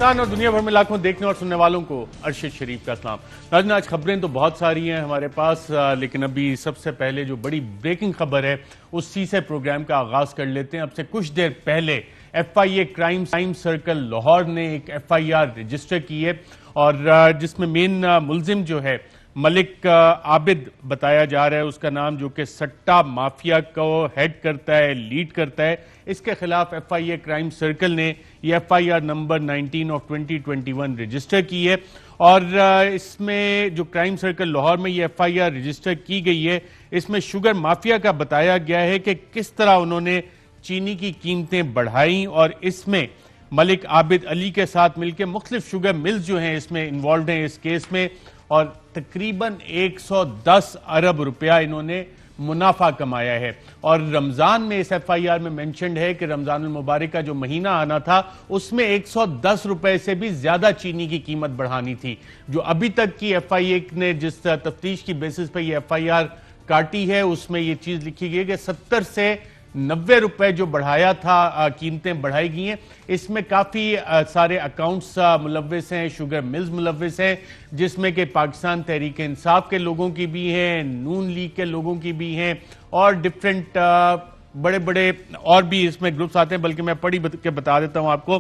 پاکستان اور دنیا بھر میں لاکھوں دیکھنے اور سننے والوں کو ارشد شریف کا اسلام۔ ناظرین، آج خبریں تو بہت ساری ہیں ہمارے پاس، لیکن ابھی سب سے پہلے جو بڑی بریکنگ خبر ہے اسی سے پروگرام کا آغاز کر لیتے ہیں۔ اب سے کچھ دیر پہلے F I A crime circle Lahore نے ایک ایف آئی آر رجسٹر کی ہے، اور جس میں مین ملزم جو ہے ملک عابد بتایا جا رہا ہے، اس کا نام، جو کہ سٹا مافیا کو ہیڈ کرتا ہے، لیڈ کرتا ہے۔ اس کے خلاف F I A crime circle نے یہ F I R number 19/2021 register کی ہے، اور اس میں جو کرائم سرکل لاہور میں یہ ایف آئی آر رجسٹر کی گئی ہے، اس میں شوگر مافیا کا بتایا گیا ہے کہ کس طرح انہوں نے چینی کی قیمتیں بڑھائیں، اور اس میں ملک عابد علی کے ساتھ مل کے مختلف شوگر ملز جو ہیں اس میں انوالوڈ ہیں اس کیس میں، اور تقریباً 110 ارب روپیہ انہوں نے منافع کمایا ہے۔ اور رمضان میں اس ایف آئی آر میں مینشنڈ ہے کہ رمضان المبارک کا جو مہینہ آنا تھا اس میں 110 روپے سے بھی زیادہ چینی کی قیمت بڑھانی تھی۔ جو ابھی تک کی ایف آئی اے نے جس تفتیش کی بیسس پہ یہ ایف آئی آر کاٹی ہے، اس میں یہ چیز لکھی گئی کہ 70 سے 90 روپے جو بڑھایا تھا، قیمتیں بڑھائی گئی ہیں۔ اس میں کافی سارے اکاؤنٹس ملوث ہیں، شوگر ملز ملوث ہیں، جس میں کہ پاکستان تحریک انصاف کے لوگوں کی بھی ہیں، نون لیگ کے لوگوں کی بھی ہیں، اور ڈیفرنٹ بڑے بڑے اور بھی اس میں گروپس آتے ہیں۔ بلکہ میں پڑھی کے بتا دیتا ہوں آپ کو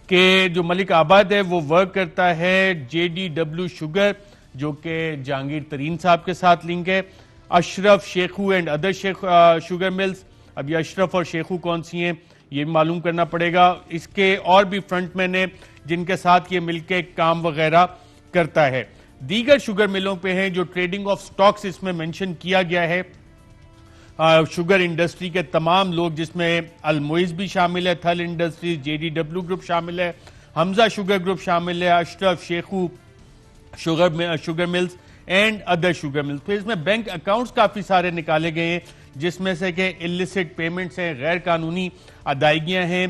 کہ جو ملک عابد ہے وہ ورک کرتا ہے جے ڈی ڈبلیو شوگر، جو کہ جہانگیر ترین صاحب کے ساتھ لنک ہے، Ashraf Sheikhoo and other sugar mills. اب یہ اشرف اور شیخو کون سی ہیں یہ معلوم کرنا پڑے گا۔ اس کے اور بھی فرنٹ مین ہیں جن کے ساتھ یہ مل کے کام وغیرہ کرتا ہے۔ دیگر شوگر ملوں پہ ہیں جو ٹریڈنگ آف سٹاکس اس میں منشن کیا گیا ہے، شوگر انڈسٹری کے تمام لوگ، جس میں المویز بھی شامل ہے، Thal industries, J D W group شامل ہے، حمزہ شوگر گروپ شامل ہے، Ashraf Sheikhoo sugar mills and other sugar mills. پھر اس میں بینک اکاؤنٹس کافی سارے نکالے گئے ہیں، جس میں سے کہ illicit پیمنٹس ہیں، غیر قانونی ادائیگیاں ہیں،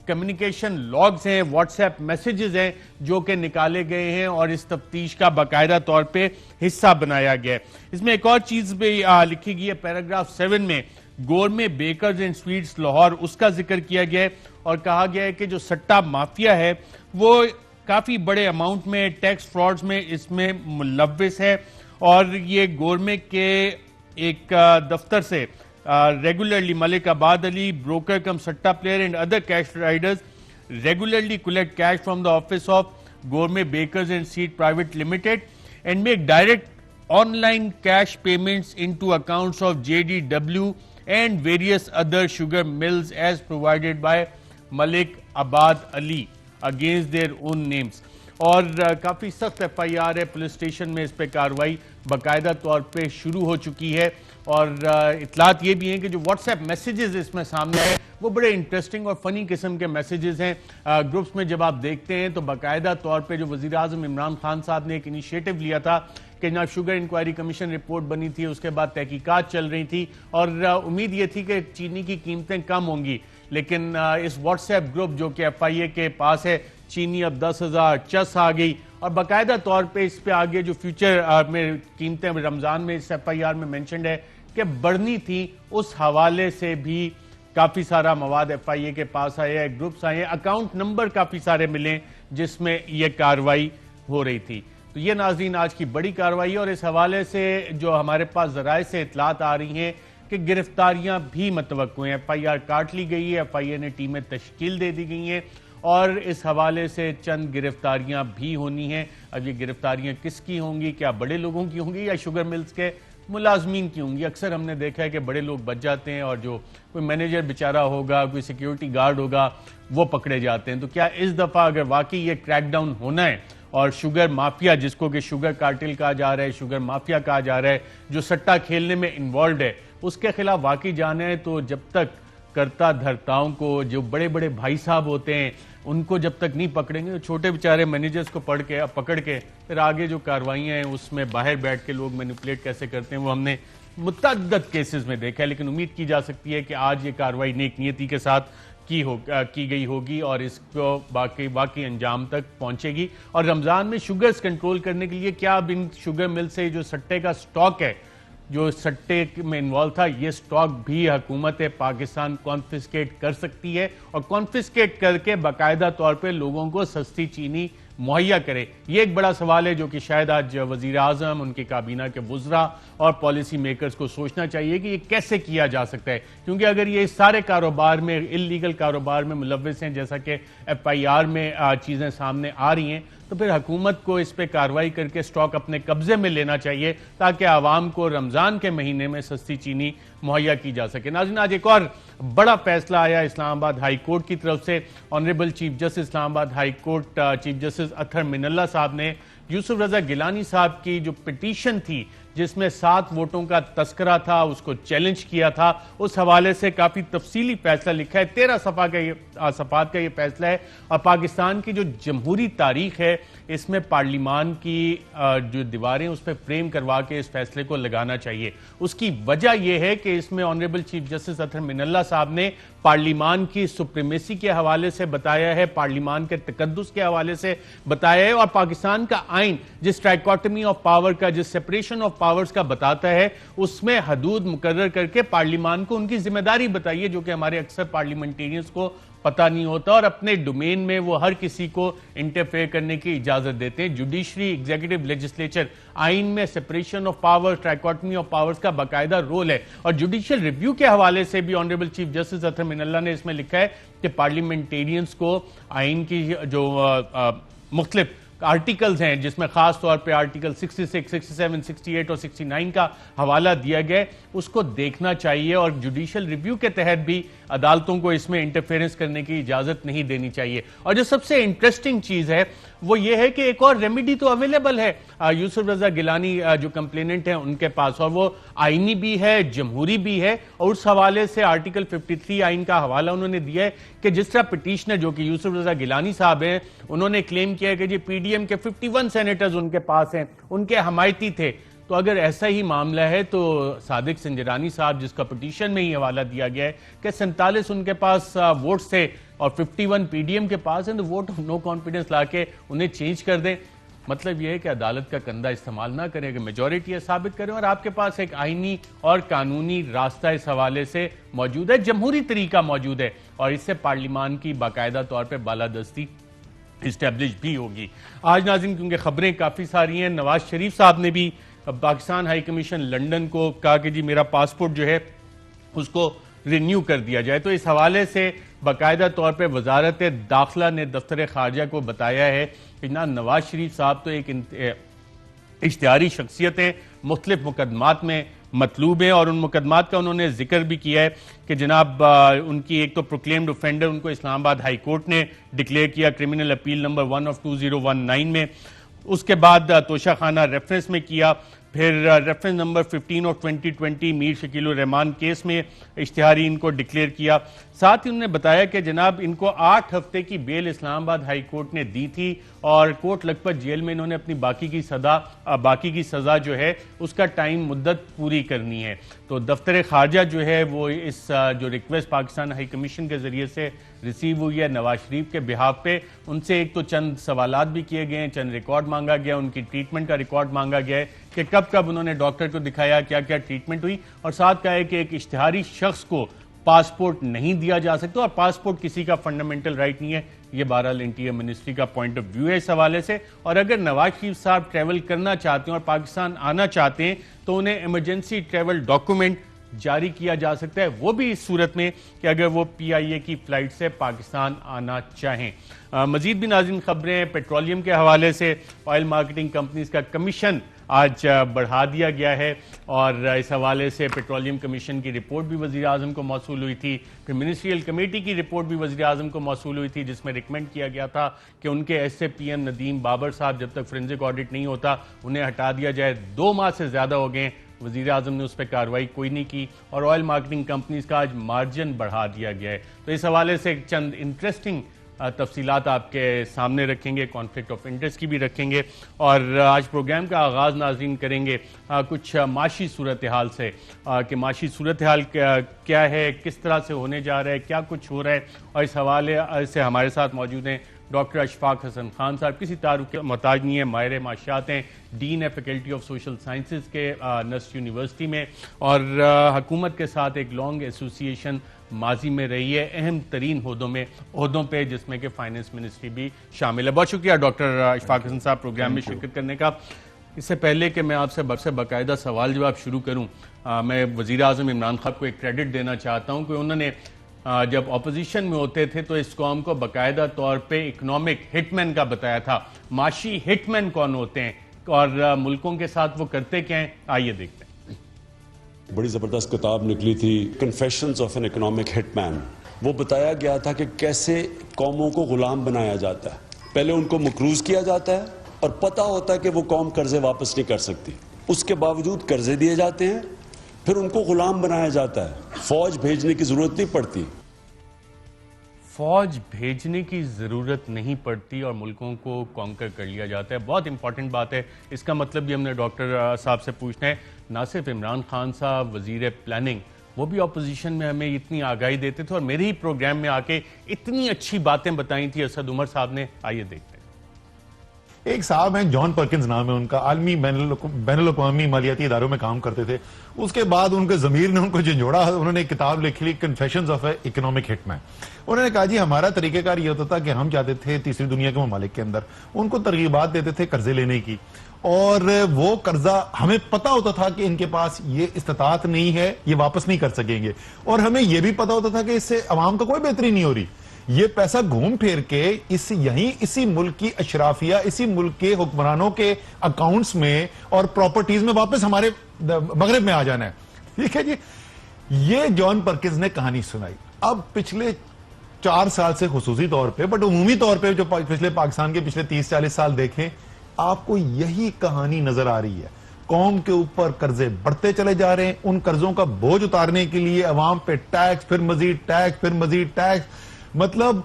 کمیونیکیشن لاگز ہیں، واٹس ایپ میسیجز ہیں جو کہ نکالے گئے ہیں، اور اس تفتیش کا باقاعدہ طور پہ حصہ بنایا گیا ہے۔ اس میں ایک اور چیز بھی لکھی گئی ہے، پیراگراف 7 میں gourmet bakers and sweets Lahore, اس کا ذکر کیا گیا ہے، اور کہا گیا ہے کہ جو سٹا مافیا ہے وہ کافی بڑے اماؤنٹ میں ٹیکس فراڈز میں اس میں ملوث ہے، اور یہ گورمے کے ایک دفتر سے regularly Malik Abid Ali, broker cum satta player and other cash riders regularly collect cash from the office of gourmet bakers and seed private limited and make direct online cash payments into accounts of J D W and various other sugar mills as provided by Malik Abid Ali against their own names. اور کافی سخت F I R ہے، police station میں اس پہ کارروائی باقاعدہ طور پہ شروع ہو چکی ہے، اور اطلاعات یہ بھی ہیں کہ جو واٹس ایپ میسیجز اس میں سامنے ہیں وہ بڑے انٹرسٹنگ اور فنی قسم کے میسیجز ہیں۔ گروپس میں جب آپ دیکھتے ہیں تو باقاعدہ طور پہ جو وزیر اعظم عمران خان صاحب نے ایک انیشیٹو لیا تھا کہ جناب شوگر انکوائری کمیشن رپورٹ بنی تھی، اس کے بعد تحقیقات چل رہی تھی، اور امید یہ تھی کہ چینی کی قیمتیں کم ہوں گی، لیکن اس واٹس ایپ گروپ جو کہ ایف آئی اے کے پاس ہے، چینی اب 10,000 چس آ گئی، اور باقاعدہ طور پہ اس پہ آگے جو فیوچر میں قیمتیں رمضان میں اس ایف آئی آر میں مینشنڈ ہے کہ بڑھنی تھی، اس حوالے سے بھی کافی سارا مواد ایف آئی اے کے پاس آیا ہے، گروپس آئے ہیں، اکاؤنٹ نمبر کافی سارے ملے جس میں یہ کارروائی ہو رہی تھی۔ تو یہ ناظرین آج کی بڑی کارروائی ہے، اور اس حوالے سے جو ہمارے پاس ذرائع سے اطلاعات آ رہی ہیں کہ گرفتاریاں بھی متوقع ہیں، ایف آئی آر کاٹ لی گئی ہے، ایف آئی اے نے ٹیمیں تشکیل دے دی گئی ہیں، اور اس حوالے سے چند گرفتاریاں بھی ہونی ہیں۔ اب یہ گرفتاریاں کس کی ہوں گی؟ کیا بڑے لوگوں کی ہوں گی یا شوگر ملز کے ملازمین کی ہوں گی؟ اکثر ہم نے دیکھا ہے کہ بڑے لوگ بچ جاتے ہیں، اور جو کوئی مینیجر بیچارہ ہوگا، کوئی سیکیورٹی گارڈ ہوگا، وہ پکڑے جاتے ہیں۔ تو کیا اس دفعہ اگر واقعی یہ کریک ڈاؤن ہونا ہے، اور شوگر مافیا، جس کو کہ شوگر کارٹل کہا جا رہا ہے، شوگر مافیا کہا جا رہا ہے، جو سٹا کھیلنے میں انوالوڈ ہے، اس کے خلاف واقعی جانا ہے، تو جب تک کرتا دھرتاؤں کو، جو بڑے بڑے بھائی صاحب ہوتے ہیں، ان کو جب تک نہیں پکڑیں گے، چھوٹے بیچارے مینیجرز کو پکڑ کے پھر آگے جو کاروائیاں ہیں اس میں باہر بیٹھ کے لوگ مینیپولیٹ کیسے کرتے ہیں، وہ ہم نے متعدد کیسز میں دیکھا ہے۔ لیکن امید کی جا سکتی ہے کہ آج یہ کارروائی نیک نیتی کے ساتھ کی گئی ہوگی، اور اس کو باقی انجام تک پہنچے گی۔ اور رمضان میں شوگرز کنٹرول کرنے کے لیے کیا اب ان شوگر مل سے جو سٹے کا سٹاک ہے جو سٹے میں انوالو تھا، یہ سٹاک بھی حکومت پاکستان کانفسکیٹ کر سکتی ہے اور کانفسکیٹ کر کے باقاعدہ طور پہ لوگوں کو سستی چینی مہیا کرے. یہ ایک بڑا سوال ہے جو کہ شاید آج وزیر اعظم، ان کی کابینہ کے وزراء اور پالیسی میکرز کو سوچنا چاہیے کہ یہ کیسے کیا جا سکتا ہے، کیونکہ اگر یہ سارے کاروبار میں اللیگل کاروبار میں ملوث ہیں، جیسا کہ FIR میں چیزیں سامنے آ رہی ہیں، تو پھر حکومت کو اس پہ کارروائی کر کے سٹاک اپنے قبضے میں لینا چاہیے تاکہ عوام کو رمضان کے مہینے میں سستی چینی مہیا کی جا سکے. ناظرین، آج ایک اور بڑا فیصلہ آیا اسلام آباد ہائی کورٹ کی طرف سے. آنریبل چیف جسٹس اسلام آباد ہائی کورٹ چیف جسٹس اطہر من اللہ صاحب نے یوسف رضا گیلانی صاحب کی جو پٹیشن تھی جس میں 7 ووٹوں کا تذکرہ تھا، اس کو چیلنج کیا تھا، اس حوالے سے کافی تفصیلی فیصلہ لکھا ہے. 13 صفحات کا یہ فیصلہ ہے اور پاکستان کی جو جمہوری تاریخ ہے اس میں پارلیمان کی جو دیواریں اس پہ فریم کروا کے اس فیصلے کو لگانا چاہیے. اس کی وجہ یہ ہے کہ اس میں آنریبل چیف جسٹس اطہر من اللہ صاحب نے پارلیمان کی سپریمیسی کے حوالے سے بتایا ہے، پارلیمان کے تقدس کے حوالے سے بتایا ہے، اور پاکستان کا آئین جس ٹرائیکوٹمی آف پاور کا، جس سپریشن آف پاورز کا بتاتا ہے، اس میں حدود مقرر کر کے پارلیمان کو ان کی ذمہ داری بتائیے، جو کہ ہمارے اکثر پارلیمنٹیرینز کو پتہ نہیں ہوتا اور اپنے ڈومین میں وہ ہر کسی کو انٹرفیئر کرنے کی اجازت دیتے ہیں. جوڈیشری، ایگزیکٹو، لیجسلیچر، آئین میں separation of power, trichotomy of powers کا باقاعدہ رول ہے. اور جوڈیشل ریویو کے حوالے سے بھی آنریبل چیف جسٹس اطہر من اللہ نے اس میں لکھا ہے کہ پارلیمنٹیرینز کو آئین کی جو مختلف آرٹیکلز ہیں، جس میں خاص طور پہ آرٹیکل 66، 67، 68 اور 69 کا حوالہ دیا گیا ہے، اس کو دیکھنا چاہیے اور جوڈیشل ریویو کے تحت بھی عدالتوں کو اس میں انٹرفیئرنس کرنے کی اجازت نہیں دینی چاہیے. اور جو سب سے انٹرسٹنگ چیز ہے وہ یہ ہے کہ ایک اور ریمیڈی تو اویلیبل ہے یوسف رضا گیلانی جو کمپلیننٹ ہیں ان کے پاس، اور وہ آئینی بھی ہے، جمہوری بھی ہے. اور اس حوالے سے آرٹیکل 53 آئین کا حوالہ انہوں نے دیا ہے کہ جس طرح پٹیشنر جو کہ یوسف رضا گیلانی صاحب ہیں، انہوں نے کلیم کیا ہے کہ جی PDM کے 51 سینیٹرز ان کے پاس ہیں، ان کے حمایتی تھے. تو اگر ایسا ہی معاملہ ہے تو صادق سنجرانی صاحب، جس کا پٹیشن میں ہی حوالہ دیا گیا ہے کہ 47 ان کے پاس ووٹس تھے اور 51 PDM کے پاس ہیں، تو ووٹ آف نو کانفیڈنس لا کے انہیں چینج کر دیں. مطلب یہ ہے کہ عدالت کا کندھا استعمال نہ کریں، کہ میجورٹی ہے ثابت کریں، اور آپ کے پاس ایک آئینی اور قانونی راستہ اس حوالے سے موجود ہے، جمہوری طریقہ موجود ہے، اور اس سے پارلیمان کی باقاعدہ طور پہ بالادستی اسٹیبلش بھی ہوگی. آج ناظرین کیونکہ خبریں کافی ساری ہیں، نواز شریف صاحب نے بھی پاکستان ہائی کمیشن لنڈن کو کہا کہ جی میرا پاسپورٹ جو ہے اس کو رینیو کر دیا جائے. تو اس حوالے سے باقاعدہ طور پہ وزارت داخلہ نے دفتر خارجہ کو بتایا ہے کہ نواز شریف صاحب تو ایک اشتہاری شخصیت ہیں، مختلف مقدمات میں مطلوب ہیں، اور ان مقدمات کا انہوں نے ذکر بھی کیا ہے کہ جناب ان کی ایک تو پروکلیمڈ اوفینڈر ان کو اسلام آباد ہائی کورٹ نے ڈکلیئر کیا کرمنل اپیل نمبر 1 آف 2019 میں، اس کے بعد توشہ خانہ ریفرنس میں کیا، پھر ریفرنس نمبر 15 اور 2020 میر شکیل الرحمان کیس میں اشتہاری ان کو ڈکلیئر کیا. ساتھ ہی انہوں نے بتایا کہ جناب ان کو 8 ہفتے کی بیل اسلام آباد ہائی کورٹ نے دی تھی، اور کوٹ لکھپت جیل میں انہوں نے اپنی باقی کی سزا جو ہے اس کا ٹائم مدت پوری کرنی ہے. تو دفتر خارجہ جو ہے وہ اس جو ریکویسٹ پاکستان ہائی کمیشن کے ذریعے سے ریسیو ہوئی ہے نواز شریف کے بہاف پہ، ان سے ایک تو چند سوالات بھی کیے گئے ہیں، چند ریکارڈ مانگا گیا، ان کی ٹریٹمنٹ کا ریکارڈ مانگا گیا ہے کہ کب انہوں نے ڈاکٹر کو دکھایا، کیا کیا ٹریٹمنٹ ہوئی، اور ساتھ کہا ہے کہ ایک اشتہاری شخص کو پاسپورٹ نہیں دیا جا سکتا، اور پاسپورٹ کسی کا فنڈامنٹل رائٹ نہیں ہے. یہ بہرحال انٹیریئر منسٹری کا پوائنٹ آف ویو ہے اس حوالے سے. اور اگر نواز شریف صاحب ٹریول کرنا چاہتے ہیں اور پاکستان آنا چاہتے ہیں تو انہیں ایمرجنسی ٹریول ڈاکومنٹ جاری کیا جا سکتا ہے، وہ بھی اس صورت میں کہ اگر وہ PIA کی فلائٹ سے پاکستان آنا چاہیں. مزید بھی ناظرین خبریں پیٹرولیم کے حوالے سے. آئل مارکیٹنگ کمپنیز کا کمیشن آج بڑھا دیا گیا ہے، اور اس حوالے سے پیٹرولیم کمیشن کی رپورٹ بھی وزیر اعظم کو موصول ہوئی تھی، پھر منسٹریل کمیٹی کی رپورٹ بھی وزیر اعظم کو موصول ہوئی تھی، جس میں ریکمینڈ کیا گیا تھا کہ ان کے SAPM ندیم بابر صاحب جب تک فورینزک آڈٹ نہیں ہوتا انہیں ہٹا دیا جائے. 2 ماہ سے زیادہ ہو گئے، وزیر اعظم نے اس پہ کارروائی کوئی نہیں کی، اور آئل مارکیٹنگ کمپنیز کا آج مارجن بڑھا دیا گیا ہے. تو اس حوالے سے چند انٹرسٹنگ تفصیلات آپ کے سامنے رکھیں گے، کانفلکٹ آف انٹرسٹ کی بھی رکھیں گے، اور آج پروگرام کا آغاز ناظرین کریں گے کچھ معاشی صورتحال سے، کہ معاشی صورتحال کیا ہے، کس طرح سے ہونے جا رہا ہے، کیا کچھ ہو رہا ہے. اور اس حوالے سے ہمارے ساتھ موجود ہیں ڈاکٹر اشفاق حسن خان صاحب کسی تعارف کے محتاج نہیں ہے، ماہر معاشیات ہیں، ڈین ہے فیکلٹی آف سوشل سائنسز کے نسٹ یونیورسٹی میں، اور حکومت کے ساتھ ایک لانگ ایسوسیشن ماضی میں رہی ہے اہم ترین عہدوں پہ، جس میں کہ فائنانس منسٹری بھی شامل ہے۔ بہت شکریہ ڈاکٹر اشفاق حسن صاحب پروگرام میں شرکت کرنے کا۔ اس سے پہلے کہ میں آپ سے باقاعدہ سوال جواب شروع کروں، میں وزیر اعظم عمران خان کو ایک کریڈٹ دینا چاہتا ہوں کہ انہوں نے جب اپوزیشن میں ہوتے تھے تو اس قوم کو باقاعدہ طور پہ اکنامک ہٹ مین کا بتایا تھا۔ معاشی ہٹ مین کون ہوتے ہیں اور ملکوں کے ساتھ وہ کرتے کیا ہیں، آئیے دیکھتے ہیں۔ بڑی زبردست کتاب نکلی تھی کنفیشنز آف این اکنامک ہٹ مین۔ وہ بتایا گیا تھا کہ کیسے قوموں کو غلام بنایا جاتا ہے۔ پہلے ان کو مقروض کیا جاتا ہے اور پتہ ہوتا ہے کہ وہ قوم قرضے واپس نہیں کر سکتی، اس کے باوجود قرضے دیے جاتے ہیں، پھر ان کو غلام بنایا جاتا ہے۔ فوج بھیجنے کی ضرورت نہیں پڑتی، فوج بھیجنے کی ضرورت نہیں پڑتی اور ملکوں کو کانکر کر لیا جاتا ہے۔ بہت امپورٹنٹ بات ہے، اس کا مطلب بھی ہم نے ڈاکٹر صاحب سے پوچھنا ہے۔ نہ صرف عمران خان صاحب وزیر پلاننگ، وہ بھی اپوزیشن میں ہمیں اتنی آگاہی دیتے تھے اور میرے ہی پروگرام میں آ کے اتنی اچھی باتیں بتائی تھی اسد عمر صاحب نے، آئیے دیکھتے ہیں۔ ایک صاحب ہیں جان پرکنز نام ہے ان کا، عالمی بین الاقوامی مالیاتی اداروں میں کام کرتے تھے۔ اس کے بعد ان کے ضمیر نے ان کو جھنجھوڑا، انہوں نے ایک کتاب لکھی لی کنفیشنز آف اکنامک ہٹ مین۔ انہوں نے کہا جی ہمارا طریقہ کار یہ ہوتا تھا کہ ہم جاتے تھے تیسری دنیا کے ممالک کے اندر، ان کو ترغیبات دیتے تھے قرضے لینے کی، اور وہ قرضہ ہمیں پتا ہوتا تھا کہ ان کے پاس یہ استطاعت نہیں ہے، یہ واپس نہیں کر سکیں گے، اور ہمیں یہ بھی پتا ہوتا تھا کہ اس سے عوام کا کوئی بہتری نہیں ہو رہی۔ یہ پیسہ گھوم پھیر کے اسی ملک کی اشرافیہ، اسی ملک کے حکمرانوں کے اکاؤنٹس میں اور پراپرٹیز میں واپس ہمارے مغرب میں آ جانا ہے۔ ٹھیک ہے جی، یہ جان پرکنز نے کہانی سنائی۔ اب پچھلے 4 سال سے خصوصی طور پہ، بٹ عمومی طور پہ جو پچھلے پاکستان کے پچھلے 30-40 سال دیکھیں، آپ کو یہی کہانی نظر آ رہی ہے۔ قوم کے اوپر قرضے بڑھتے چلے جا رہے ہیں، ان قرضوں کا بوجھ اتارنے کے لیے عوام پہ ٹیکس، پھر مزید ٹیکس، پھر مزید ٹیکس، مطلب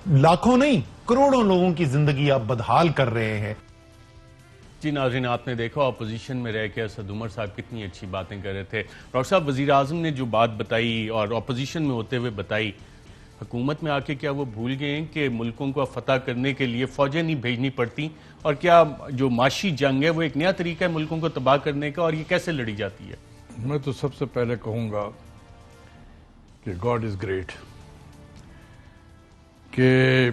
لاکھوں نہیں کروڑوں لوگوں کی زندگی آپ بدحال کر رہے ہیں۔ جی ناظرین، آپ نے دیکھا اپوزیشن میں رہ کے اسد عمر صاحب کتنی اچھی باتیں کر رہے تھے۔ ڈاکٹر صاحب، وزیر اعظم نے جو بات بتائی اور اپوزیشن میں ہوتے ہوئے بتائی، حکومت میں آ کے کیا وہ بھول گئے ہیں کہ ملکوں کو فتح کرنے کے لیے فوجیں نہیں بھیجنی پڑتی، اور کیا جو معاشی جنگ ہے وہ ایک نیا طریقہ ہے ملکوں کو تباہ کرنے کا، اور یہ کیسے لڑی جاتی ہے؟ میں تو سب سے پہلے کہوں گا کہ گاڈ از گریٹ، کہ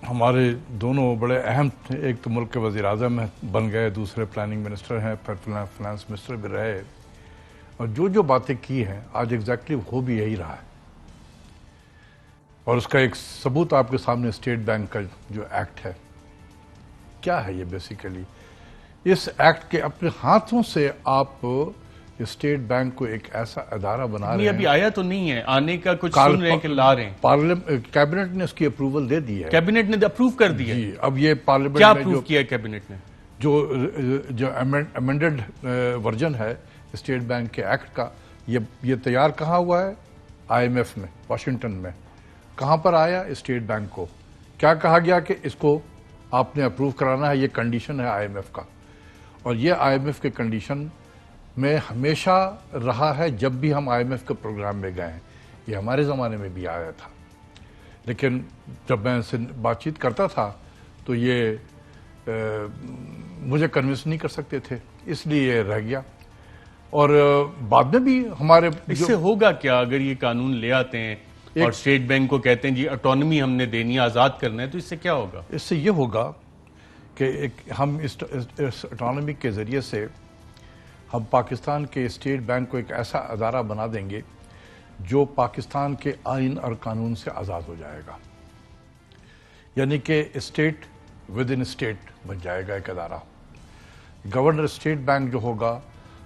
ہمارے دونوں بڑے اہم تھے، ایک تو ملک کے وزیر اعظم بن گئے، دوسرے پلاننگ منسٹر ہیں، پھر فائنانس منسٹر بھی رہے، اور جو باتیں کی ہیں آج ایگزیکٹلی ہو بھی یہی رہا ہے۔ اور اس کا ایک ثبوت آپ کے سامنے اسٹیٹ بینک کا جو ایکٹ ہے، کیا ہے یہ بیسیکلی؟ اس ایکٹ کے اپنے ہاتھوں سے آپ اسٹیٹ بینک کو ایک ایسا ادارہ بنا رہے ہیں۔ ابھی آیا تو نہیں ہے، آنے کا کچھ سن رہے ہیں کہ لا رہے ہیں۔ کیبنٹ نے اس کی اپروول دے دی ہے، کیبنٹ نے اپروو کر دیا؟ جی، اب یہ پارلیمنٹ کیا میں اپروو کیا ہے کیبنٹ نے؟ جو امینڈڈ ورژن ہے اسٹیٹ بینک کے ایکٹ کا، یہ تیار کہاں ہوا ہے؟ آئی ایم ایف میں، واشنگٹن میں۔ کہاں پر آیا؟ اسٹیٹ بینک کو کیا کہا گیا کہ اس کو آپ نے اپروو کرانا ہے، یہ کنڈیشن ہے آئی ایم ایف کا۔ اور یہ آئی ایم ایف کے کنڈیشن میں ہمیشہ رہا ہے، جب بھی ہم آئی ایم ایف کے پروگرام میں گئے ہیں، یہ ہمارے زمانے میں بھی آیا تھا، لیکن جب میں ان سے بات چیت کرتا تھا تو یہ مجھے کنونس نہیں کر سکتے تھے، اس لیے یہ رہ گیا۔ اور بعد میں بھی ہمارے اس سے ہوگا کیا اگر یہ قانون لے آتے ہیں اور اسٹیٹ بینک کو کہتے ہیں جی اٹانومی ہم نے دینی ہے، آزاد کرنا ہے، تو اس سے کیا ہوگا؟ اس سے یہ ہوگا کہ ہم اس اٹانومی کے ذریعے سے ہم پاکستان کے اسٹیٹ بینک کو ایک ایسا ادارہ بنا دیں گے جو پاکستان کے آئین اور قانون سے آزاد ہو جائے گا، یعنی کہ اسٹیٹ ود ان اسٹیٹ بن جائے گا ایک ادارہ۔ گورنر اسٹیٹ بینک جو ہوگا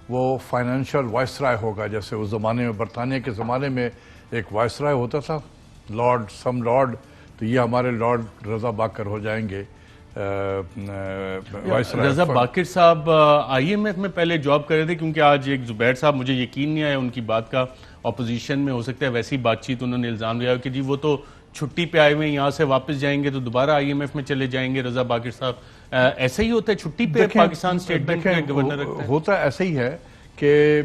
وہ فائنینشیل وائسرائے ہوگا، جیسے اس زمانے میں برطانیہ کے زمانے میں ایک وائسرائے ہوتا تھا، لارڈ، تو یہ ہمارے لارڈ رضا باکر ہو جائیں گے رضا باکر صاحب آئی ایم ایف میں پہلے جاب کر رہے تھے، کیونکہ آج ایک زبیر صاحب، مجھے یقین نہیں آیا ان کی بات کا، اپوزیشن میں ہو سکتا ہے ویسی بات چیت انہوں نے الزام لیا کہ جی وہ تو چھٹی پہ آئے ہوئے ہیں، یہاں سے واپس جائیں گے تو دوبارہ آئی ایم ایف میں چلے جائیں گے رضا باکر صاحب۔ ایسا ہی ہوتا ہے چھٹی پہ پاکستان اسٹیٹ بینک کا گورنر رکھتا ہے؟ ہوتا ایسا ہی ہے کہ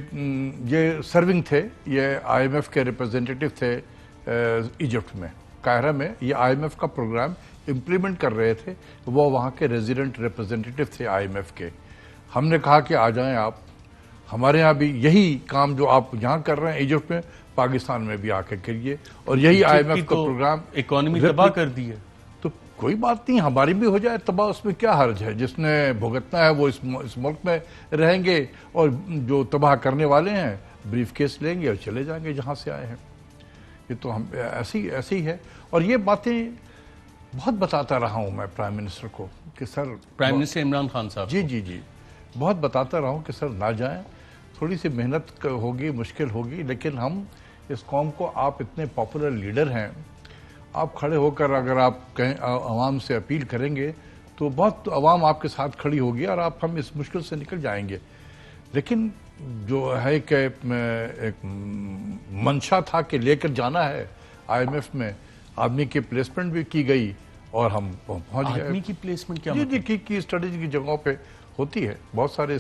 یہ سرونگ تھے، یہ آئی ایم ایف کے ریپرزینٹیٹیو تھے ایجپٹ میں قاہرہ میں یہ IMF کا پروگرام امپلیمنٹ کر رہے تھے، وہ وہاں کے ریزیڈنٹ ریپرزینٹیٹیو تھے IMF کے. ہم نے کہا کہ آ جائیں آپ، ہمارے ہاں بھی یہی کام جو آپ یہاں کر رہے ہیں ایجپٹ میں، پاکستان میں بھی آ کے کریے، اور یہی IMF کا پروگرام اکانومی تباہ کر دی ہے. تو کوئی بات نہیں، ہماری بھی ہو جائے تباہ، اس میں کیا حرج ہے؟ جس نے بھگتنا ہے وہ اس ملک میں رہیں گے، اور جو تباہ کرنے والے ہیں بریف کیس لیں گے اور چلے جائیں گے جہاں سے آئے ہیں. یہ تو ہم ایسی ہے. اور یہ باتیں بہت بتاتا رہا ہوں میں پرائم منسٹر کو کہ سر، پرائم منسٹر عمران خان صاحب جی بہت بتاتا رہا ہوں کہ سر نہ جائیں، تھوڑی سی محنت ہوگی، مشکل ہوگی، لیکن ہم اس قوم کو، آپ اتنے پاپولر لیڈر ہیں، آپ کھڑے ہو کر اگر آپ کہیں عوام سے اپیل کریں گے تو بہت عوام آپ کے ساتھ کھڑی ہوگی اور ہم اس مشکل سے نکل جائیں گے. لیکن جو ہے کہ ایک منشا تھا کہ لے کر جانا ہے IMF میں، آدمی کی پلیسمنٹ بھی کی گئی اور ہم پہنچ گئے. آدمی کی پلیسمنٹ کیا کی اسٹریٹجی کی جگہوں پہ ہوتی ہے بہت سارے.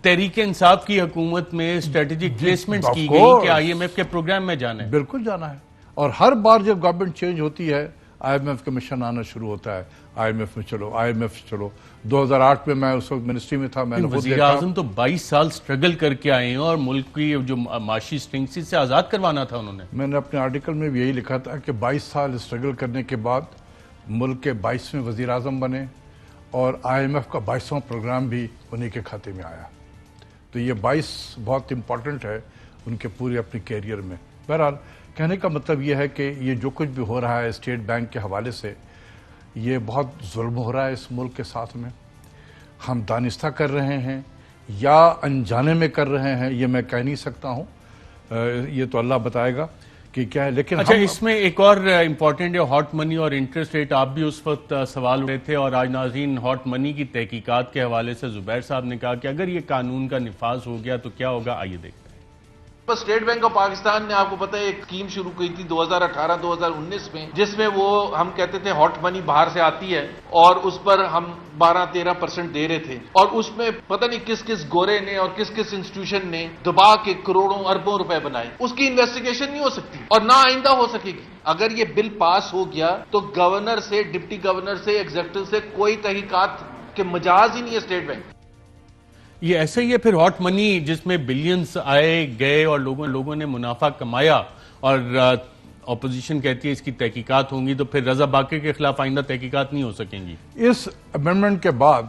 تحریک انصاف کی حکومت میں اسٹریٹجک پلیسمنٹس کی گئی کہ IMF کے پروگرام میں جانا ہے. بالکل جانا ہے. اور ہر بار جب گورنمنٹ چینج ہوتی ہے IMF کا مشن آنا شروع ہوتا ہے، IMF میں چلو. 2008 میں اس وقت منسٹری میں تھا، میں نے وزیر اعظم تو 22 سال سٹرگل کر کے آئے ہیں اور ملک کی جو معاشی سٹرنگسی سے آزاد کروانا تھا انہوں نے. میں نے اپنے آرٹیکل میں بھی یہی لکھا تھا کہ 22 سال سٹرگل کرنے کے بعد ملک کے 22ویں وزیر اعظم بنے اور IMF کا 22واں پروگرام بھی انہی کے کھاتے میں آیا. تو یہ 22 بہت امپورٹنٹ ہے ان کے پورے اپنے کیریئر میں. بہرحال کہنے کا مطلب یہ ہے کہ یہ جو کچھ بھی ہو رہا ہے اسٹیٹ بینک کے حوالے سے، یہ بہت ظلم ہو رہا ہے اس ملک کے ساتھ میں. ہم دانستہ کر رہے ہیں یا انجانے میں کر رہے ہیں یہ میں کہہ نہیں سکتا ہوں، یہ تو اللہ بتائے گا کہ کیا ہے. لیکن اچھا، اس میں ایک اور امپورٹنٹ ہے ہاٹ منی اور انٹرسٹ ریٹ. آپ بھی اس وقت سوال ہوئے تھے، اور آج ناظرین ہاٹ منی کی تحقیقات کے حوالے سے زبیر صاحب نے کہا کہ اگر یہ قانون کا نفاذ ہو گیا تو کیا ہوگا. آئیے دیکھتے ہیں. اسٹیٹ بینک آف پاکستان نے آپ کو پتہ ہے ایک اسکیم شروع کی تھی 2018-2019 میں، جس میں وہ ہم کہتے تھے ہاٹ منی باہر سے آتی ہے اور اس پر ہم 12-13% دے رہے تھے، اور اس میں پتہ نہیں کس کس گورے نے اور کس کس انسٹیٹیوشن نے دبا کے کروڑوں اربوں روپے بنائے. اس کی انویسٹیگیشن نہیں ہو سکتی اور نہ آئندہ ہو سکے گی. اگر یہ بل پاس ہو گیا تو گورنر سے، ڈپٹی گورنر سے، ایگزیکٹو سے کوئی تحقیقات کے مجاز ہی نہیں ہے اسٹیٹ بینک. یہ ایسا ہی ہے پھر ہاٹ منی جس میں بلینز آئے گئے اور لوگوں نے منافع کمایا، اور اپوزیشن کہتی ہے اس کی تحقیقات ہوں گی، تو پھر رضا باقر کے خلاف آئندہ تحقیقات نہیں ہو سکیں گی. اس امینڈمنٹ کے بعد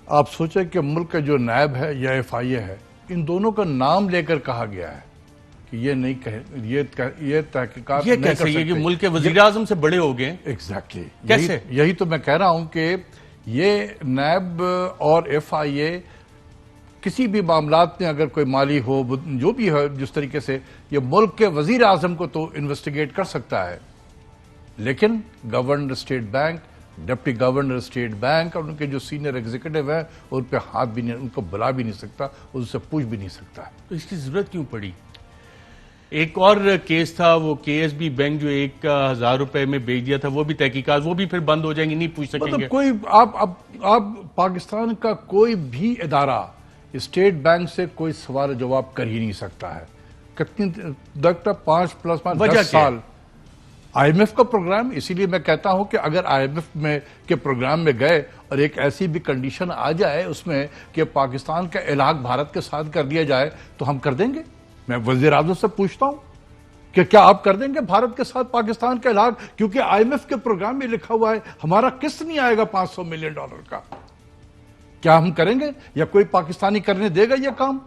آپ سوچیں کہ ملک کا جو نائب ہے یا FIA ہے، ان دونوں کا نام لے کر کہا گیا ہے کہ یہ نہیں یہ تحقیقات یہ کیسے یہ کہ ملک کے وزیر اعظم سے بڑے ہو گئے؟ ایگزیکٹلی کیسے؟ یہی تو میں کہہ رہا ہوں کہ یہ نیب اور FIA کسی بھی معاملات میں اگر کوئی مالی ہو جو بھی ہے، جس طریقے سے یہ ملک کے وزیر اعظم کو تو انویسٹیگیٹ کر سکتا ہے، لیکن governor state bank, deputy governor state bank اور ان کے جو سینئر ایگزیکٹو ہیں ان پہ ہاتھ بھی نہیں، ان کو بلا بھی نہیں سکتا، ان سے پوچھ بھی نہیں سکتا. تو اس کی ضرورت کیوں پڑی؟ ایک اور کیس تھا، وہ KSB بینک جو 1000 روپے میں بیچ دیا تھا، وہ بھی تحقیقات، وہ بھی پھر بند ہو جائیں گی، نہیں پوچھ سکیں گے. مطلب کوئی آپ پاکستان کا کوئی بھی ادارہ اسٹیٹ بینک سے کوئی سوال جواب کر ہی نہیں سکتا ہے. کتنی 5+5 10 سال IMF کا پروگرام. اسی لیے میں کہتا ہوں کہ اگر IMF کے پروگرام میں گئے اور ایک ایسی بھی کنڈیشن آ جائے اس میں کہ پاکستان کا الحاق بھارت کے ساتھ کر دیا جائے تو ہم کر دیں گے. میں وزیر اعظم سے پوچھتا ہوں کہ کیا آپ کر دیں گے بھارت کے ساتھ پاکستان کا الحاق؟ کیونکہ IMF کے پروگرام میں لکھا ہوا ہے ہمارا قسط نہیں آئے گا $500 ملین کا. کیا ہم کریں گے یا کوئی پاکستانی کرنے دے گا یہ کام؟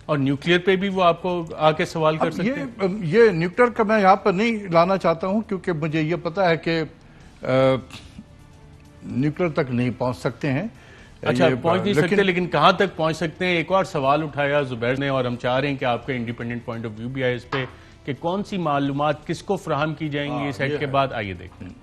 اور نیوکلیئر پہ بھی وہ آپ کو آ کے سوال کر سکتے ہیں. یہ نیوکلیئر کا میں یہاں پر نہیں لانا چاہتا ہوں کیونکہ مجھے یہ پتا ہے کہ نیوکلیئر تک نہیں پہنچ سکتے ہیں. اچھا، پہنچ نہیں سکتے، لیکن کہاں تک پہنچ سکتے ہیں؟ ایک اور سوال اٹھایا زبیر نے، اور ہم چاہ رہے ہیں کہ آپ کا انڈیپینڈنٹ پوائنٹ آف ویو بھی آئے اس پہ کہ کون سی معلومات کس کو فراہم کی جائیں گی اس ایکٹ کے بعد. آئیے دیکھتے ہیں.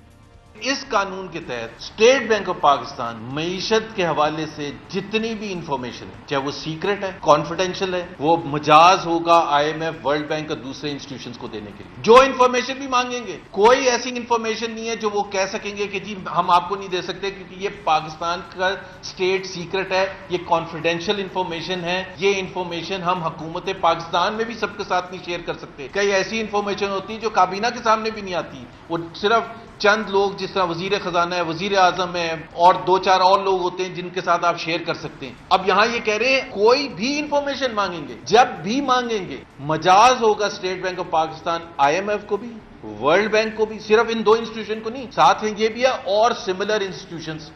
اس قانون کے تحت اسٹیٹ بینک آف پاکستان معیشت کے حوالے سے جتنی بھی انفارمیشن ہے، چاہے وہ سیکرٹ ہے، کانفیڈینشیل ہے، وہ مجاز ہوگا IMF، ورلڈ بینک اور دوسرے انسٹیٹیوشنز کو دینے کے لیے. جو انفارمیشن بھی مانگیں گے، کوئی ایسی انفارمیشن نہیں ہے جو وہ کہہ سکیں گے کہ جی ہم آپ کو نہیں دے سکتے کیونکہ یہ پاکستان کا اسٹیٹ سیکرٹ ہے، یہ کانفیڈینشیل انفارمیشن ہے، یہ انفارمیشن ہم حکومت پاکستان میں بھی سب کے ساتھ نہیں شیئر کر سکتے. کئی ایسی انفارمیشن ہوتی ہے جو کابینہ کے سامنے بھی نہیں آتی، وہ صرف چند لوگ جس طرح وزیر خزانہ ہے، وزیر اعظم ہے اور 2-4 اور لوگ ہوتے ہیں جن کے ساتھ آپ شیئر کر سکتے ہیں. اب یہاں یہ کہہ رہے ہیں کوئی بھی انفارمیشن مانگیں گے، جب بھی مانگیں گے مجاز ہوگا state bank of Pakistan IMF کو بھی، ورلڈ بینک کو بھی، صرف ان 2 انسٹیٹیوشن کو نہیں، ساتھ میں یہ بھی ہے اور سملر انسٹیٹیوشنز.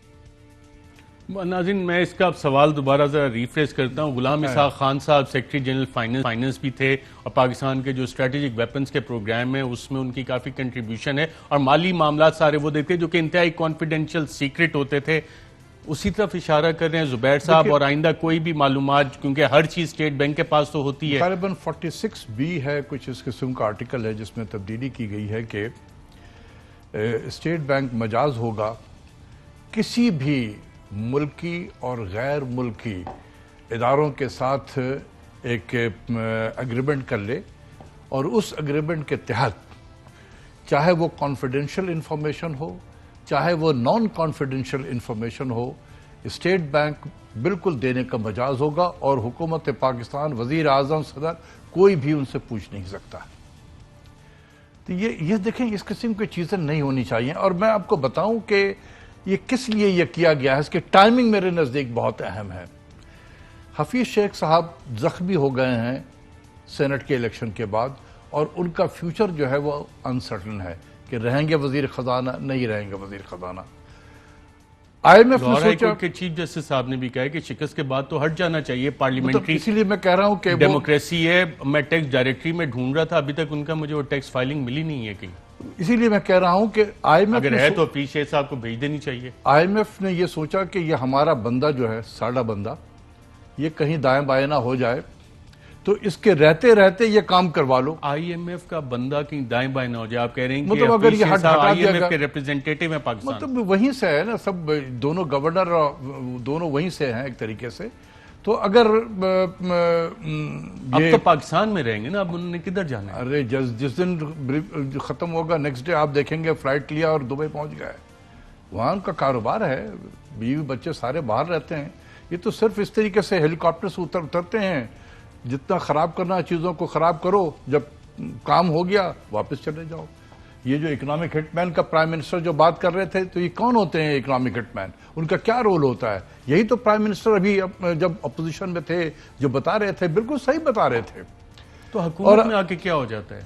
ناظرین میں اس کا سوال دوبارہ ذرا ریفریش کرتا ہوں. غلام اسحاق خان صاحب سیکرٹری جنرل فائننس بھی تھے اور پاکستان کے جو اسٹریٹجک ویپنز کے پروگرام ہیں اس میں ان کی کافی کنٹریبیوشن ہے اور مالی معاملات سارے وہ دیکھتے جو کہ انتہائی کانفیڈینشیل سیکرٹ ہوتے تھے. اسی طرف اشارہ کر رہے ہیں زبیر صاحب اور آئندہ کوئی بھی معلومات کیونکہ ہر چیز اسٹیٹ بینک کے پاس تو ہوتی ہے. غالباً 46B ہے کچھ اس قسم کا آرٹیکل ہے جس میں تبدیلی کی گئی ہے کہ اسٹیٹ بینک مجاز ہوگا کسی بھی ملکی اور غیر ملکی اداروں کے ساتھ ایک اگریمنٹ کر لے اور اس اگریمنٹ کے تحت چاہے وہ کانفیڈینشیل انفارمیشن ہو چاہے وہ نان کانفیڈینشیل انفارمیشن ہو اسٹیٹ بینک بالکل دینے کا مجاز ہوگا اور حکومت پاکستان وزیر اعظم صدر کوئی بھی ان سے پوچھ نہیں سکتا. تو یہ دیکھیں اس قسم کی چیزیں نہیں ہونی چاہیے. اور میں آپ کو بتاؤں کہ یہ کس لیے یہ کیا گیا ہے، اس کی ٹائمنگ میرے نزدیک بہت اہم ہے. حفیظ شیخ صاحب زخمی ہو گئے ہیں سینٹ کے الیکشن کے بعد اور ان کا فیوچر جو ہے وہ انسرٹن ہے کہ رہیں گے وزیر خزانہ نہیں رہیں گے وزیر خزانہ. IMF نے سوچا کہ چیف جسٹس صاحب نے بھی کہا کہ شکست کے بعد تو ہٹ جانا چاہیے پارلیمنٹری، اسی لیے میں کہہ رہا ہوں کہ ڈیموکریسی ہے. میں ٹیکس ڈائریکٹری میں ڈھونڈ رہا تھا ابھی تک ان کا مجھے وہ ٹیکس فائلنگ ملی نہیں ہے کہیں. اسی لیے میں کہہ رہا ہوں کہ IMF اگر ہے تو حفیظ شیخ صاحب کو بھیج دینی چاہیے. IMF نے یہ سوچا کہ یہ ہمارا بندہ جو ہے ساڑھا بندہ یہ کہیں دائیں بائیں نہ ہو جائے تو اس کے رہتے رہتے یہ کام کروا لو. IMF کا بندہ کہیں دائیں بائیں نہ ہو جائے. آپ کہہ رہے ہیں مطلب اگر یہ ہٹا دیا IMF کے ریپریزنٹیٹیو ہیں پاکستان، مطلب وہیں سے ہے نا، سب دونوں گورنر دونوں وہیں سے ہیں ایک طریقے سے. تو اگر اب تو پاکستان میں رہیں گے نا، اب انہوں نے کدھر جانا ہے؟ ارے جس دن ختم ہوگا نیکسٹ ڈے آپ دیکھیں گے فلائٹ لیا اور دبئی پہنچ گئے. وہاں ان کا کاروبار ہے، بیوی بچے سارے باہر رہتے ہیں. یہ تو صرف اس طریقے سے ہیلی کاپٹر سے اترتے ہیں، جتنا خراب کرنا چیزوں کو خراب کرو، جب کام ہو گیا واپس چلے جاؤ. یہ جو اکنامک ہٹ مین کا پرائم منسٹر جو بات کر رہے تھے تو یہ کون ہوتے ہیں اکنامک ہٹ مین؟ ان کا کیا رول ہوتا ہے؟ یہی تو پرائم منسٹر ابھی جب اپوزیشن میں تھے جو بتا رہے تھے، بالکل صحیح بتا رہے تھے. تو حکومت میں آ کے کیا ہو جاتا ہے؟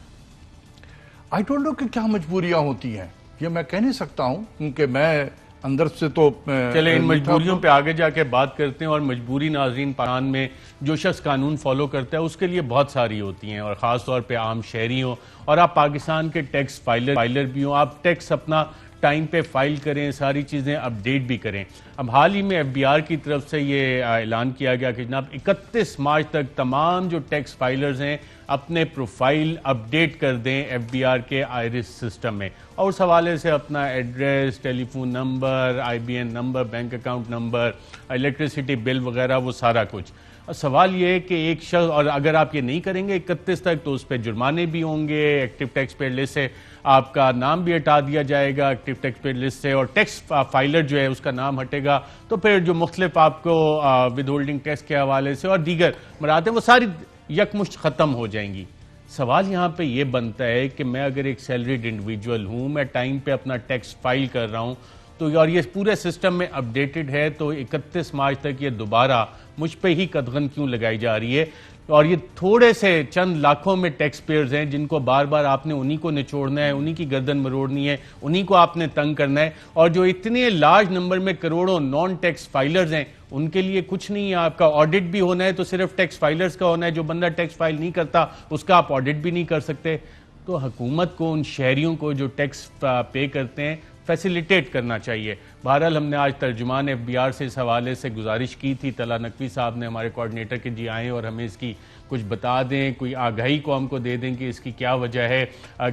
آئی ڈونٹ نو کہ کیا مجبوریاں ہوتی ہیں، یہ میں کہہ نہیں سکتا ہوں کیونکہ میں اندر سے تو چلے ان مجبوریوں پہ آگے جا کے بات کرتے ہیں. اور مجبوری ناظرین پاکستان میں جو شخص قانون فالو کرتا ہے اس کے لیے بہت ساری ہوتی ہیں اور خاص طور پہ عام شہری ہوں اور آپ پاکستان کے ٹیکس فائلر بھی ہوں. آپ ٹیکس اپنا ٹائم پہ فائل کریں، ساری چیزیں اپڈیٹ بھی کریں. اب حال ہی میں FBR کی طرف سے یہ اعلان کیا گیا کہ جناب 31 مارچ تک تمام جو ٹیکس فائلرز ہیں اپنے پروفائل اپڈیٹ کر دیں FBR کے آئرس سسٹم میں اور اس حوالے سے اپنا address, telephone number, IBN number, bank account number, electricity bill وغیرہ وہ سارا کچھ. سوال یہ ہے کہ ایک شخص، اور اگر آپ یہ نہیں کریں گے 31 تک تو اس پہ جرمانے بھی ہوں گے، ایکٹیو ٹیکس پیڈ لسٹ سے آپ کا نام بھی ہٹا دیا جائے گا ایکٹیو ٹیکس پیڈ لسٹ سے، اور ٹیکس فائلر جو ہے اس کا نام ہٹے گا تو پھر جو مختلف آپ کو ود ہولڈنگ ٹیکس کے حوالے سے اور دیگر مراتیں وہ ساری یکمشت ختم ہو جائیں گی. سوال یہاں پہ یہ بنتا ہے کہ میں اگر ایک سیلریڈ انڈیویجول ہوں، میں ٹائم پہ اپنا ٹیکس فائل کر رہا ہوں تو اور یہ پورے سسٹم میں اپڈیٹڈ ہے تو 31 مارچ تک یہ دوبارہ مجھ پہ ہی قدغن کیوں لگائی جا رہی ہے؟ اور یہ تھوڑے سے چند لاکھوں میں ٹیکس پیئرز ہیں جن کو بار بار آپ نے انہی کو نچوڑنا ہے، انہی کی گردن مروڑنی ہے، انہی کو آپ نے تنگ کرنا ہے. اور جو اتنے لارج نمبر میں کروڑوں نان ٹیکس فائلرز ہیں ان کے لیے کچھ نہیں ہے. آپ کا آڈٹ بھی ہونا ہے تو صرف ٹیکس فائلرز کا ہونا ہے، جو بندہ ٹیکس فائل نہیں کرتا اس کا آپ آڈٹ بھی نہیں کر سکتے. تو حکومت کو ان شہریوں کو جو ٹیکس پے کرتے ہیں فیسیلیٹیٹ کرنا چاہیے. بہرحال ہم نے آج ترجمان FBR سے اس حوالے سے گزارش کی تھی. طلعت نقوی صاحب نے ہمارے کوآرڈینیٹر کے جی آئیں اور ہمیں اس کی کچھ بتا دیں, کوئی آگاہی قوم کو دے دیں کہ اس کی کیا وجہ ہے,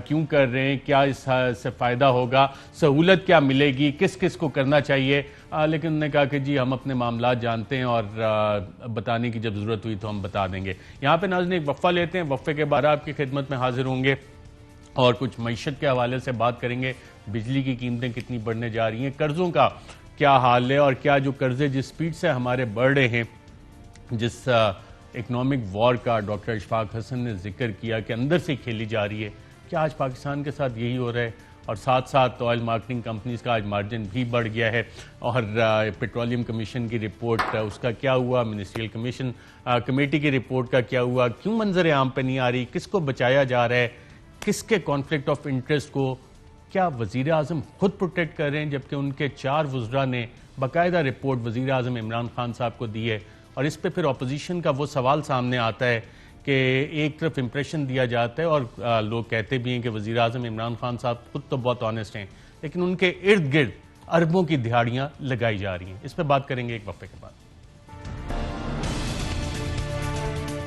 کیوں کر رہے ہیں, کیا اس سے فائدہ ہوگا, سہولت کیا ملے گی, کس کس کو کرنا چاہیے. لیکن انہوں نے کہا کہ جی ہم اپنے معاملات جانتے ہیں اور بتانے کی جب ضرورت ہوئی تو ہم بتا دیں گے. یہاں پہ ناظرین ایک وقفہ لیتے ہیں, وقفے کے بعد آپ کی خدمت میں حاضر ہوں گے اور کچھ معیشت کے حوالے سے بات کریں گے. بجلی کی قیمتیں کتنی بڑھنے جا رہی ہیں, قرضوں کا کیا حال ہے, اور کیا جو قرضے جس سپیڈ سے ہمارے بڑھ رہے ہیں, جس اکنامک وار کا ڈاکٹر اشفاق حسن نے ذکر کیا کہ اندر سے کھیلی جا رہی ہے, کیا آج پاکستان کے ساتھ یہی ہو رہا ہے. اور ساتھ ساتھ آئل مارکیٹنگ کمپنیز کا آج مارجن بھی بڑھ گیا ہے. اور پیٹرولیم کمیشن کی رپورٹ اس کا کیا ہوا, منسٹریل کمیشن کمیٹی کی رپورٹ کا کیا ہوا, کیوں منظر عام پہ نہیں آ رہی, کس کو بچایا جا رہا ہے, کس کے کانفلکٹ آف انٹرسٹ کو کیا وزیر اعظم خود پروٹیکٹ کر رہے ہیں, جبکہ ان کے 4 وزراء نے باقاعدہ رپورٹ وزیر اعظم عمران خان صاحب کو دی ہے. اور اس پہ پھر اپوزیشن کا وہ سوال سامنے آتا ہے کہ ایک طرف امپریشن دیا جاتا ہے اور لوگ کہتے بھی ہیں کہ وزیر اعظم عمران خان صاحب خود تو بہت آنیسٹ ہیں, لیکن ان کے ارد گرد اربوں کی دہاڑیاں لگائی جا رہی ہیں. اس پہ بات کریں گے ایک وقفے کے بعد.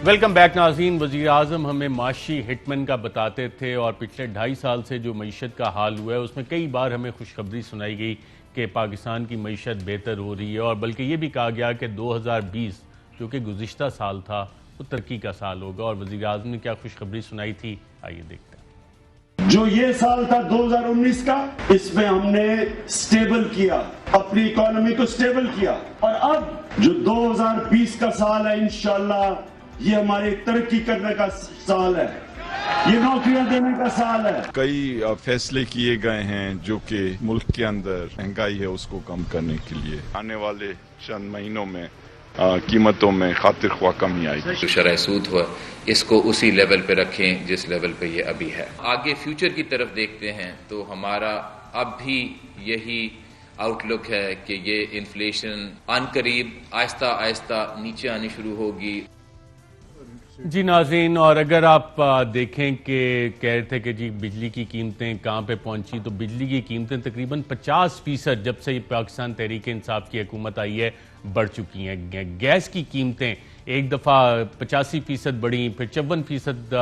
ویلکم بیک ناظرین. وزیر اعظم ہمیں معاشی ہٹمن کا بتاتے تھے اور پچھلے 2.5 سال سے جو معیشت کا حال ہوا ہے اس میں کئی بار ہمیں خوشخبری سنائی گئی کہ پاکستان کی معیشت بہتر ہو رہی ہے, اور بلکہ یہ بھی کہا گیا کہ 2020 جو کہ گزشتہ سال تھا وہ ترقی کا سال ہوگا. اور وزیر اعظم نے کیا خوشخبری سنائی تھی, آئیے دیکھتے ہیں. جو یہ سال تھا 2019 کا, اس میں ہم نے سٹیبل کیا, اپنی اکانومی کو سٹیبل کیا, اور اب جو 2020 کا سال ہے انشاءاللہ یہ ہماری ترقی کرنے کا سال ہے, یہ نوکریاں دینے کا سال ہے. کئی فیصلے کیے گئے ہیں جو کہ ملک کے اندر مہنگائی ہے اس کو کم کرنے کے لیے. آنے والے چند مہینوں میں قیمتوں میں خاطر خواہ کمی آئے گی. جو شرح سود ہوا اس کو اسی لیول پہ رکھیں جس لیول پہ یہ ابھی ہے. آگے فیوچر کی طرف دیکھتے ہیں تو ہمارا اب بھی یہی آؤٹ لک ہے کہ یہ انفلیشن ان قریب آہستہ آہستہ نیچے آنی شروع ہوگی. جی ناظرین, اور اگر آپ دیکھیں کہ کہہ رہے تھے کہ جی بجلی کی قیمتیں کہاں پہ پہنچی, تو بجلی کی قیمتیں تقریباً 50% جب سے پاکستان تحریک انصاف کی حکومت آئی ہے بڑھ چکی ہیں. گیس کی قیمتیں ایک دفعہ 85% بڑھیں, پھر 54%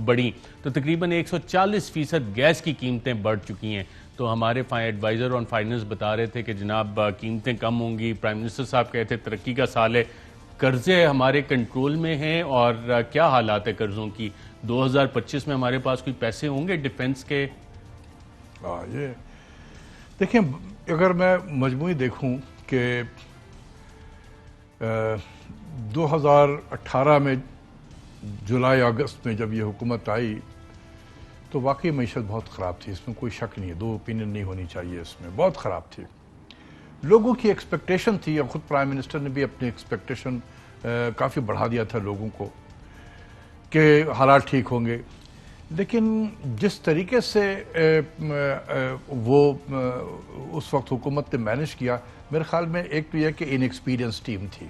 بڑھیں, تو تقریباً 140% گیس کی قیمتیں بڑھ چکی ہیں. تو ہمارے ایڈوائزر آن فائننس بتا رہے تھے کہ جناب قیمتیں کم ہوں گی. پرائم منسٹر صاحب کہتے تھے ترقی کا سال ہے, قرضے ہمارے کنٹرول میں ہیں, اور کیا حالات ہے قرضوں کی. 2025 میں ہمارے پاس کوئی پیسے ہوں گے ڈیفنس کے؟ یہ دیکھیں, اگر میں مجموعی دیکھوں کہ 2018 میں جولائی اگست میں جب یہ حکومت آئی تو واقعی معیشت بہت خراب تھی, اس میں کوئی شک نہیں ہے, 2 اوپینین نہیں ہونی چاہیے, اس میں بہت خراب تھی. لوگوں کی ایکسپیکٹیشن تھی, اور خود پرائم منسٹر نے بھی اپنی ایکسپیکٹیشن کافی بڑھا دیا تھا لوگوں کو کہ حالات ٹھیک ہوں گے. لیکن جس طریقے سے وہ اس وقت حکومت نے مینیج کیا, میرے خیال میں ایک تو یہ کہ ان ایکسپیرینس ٹیم تھی,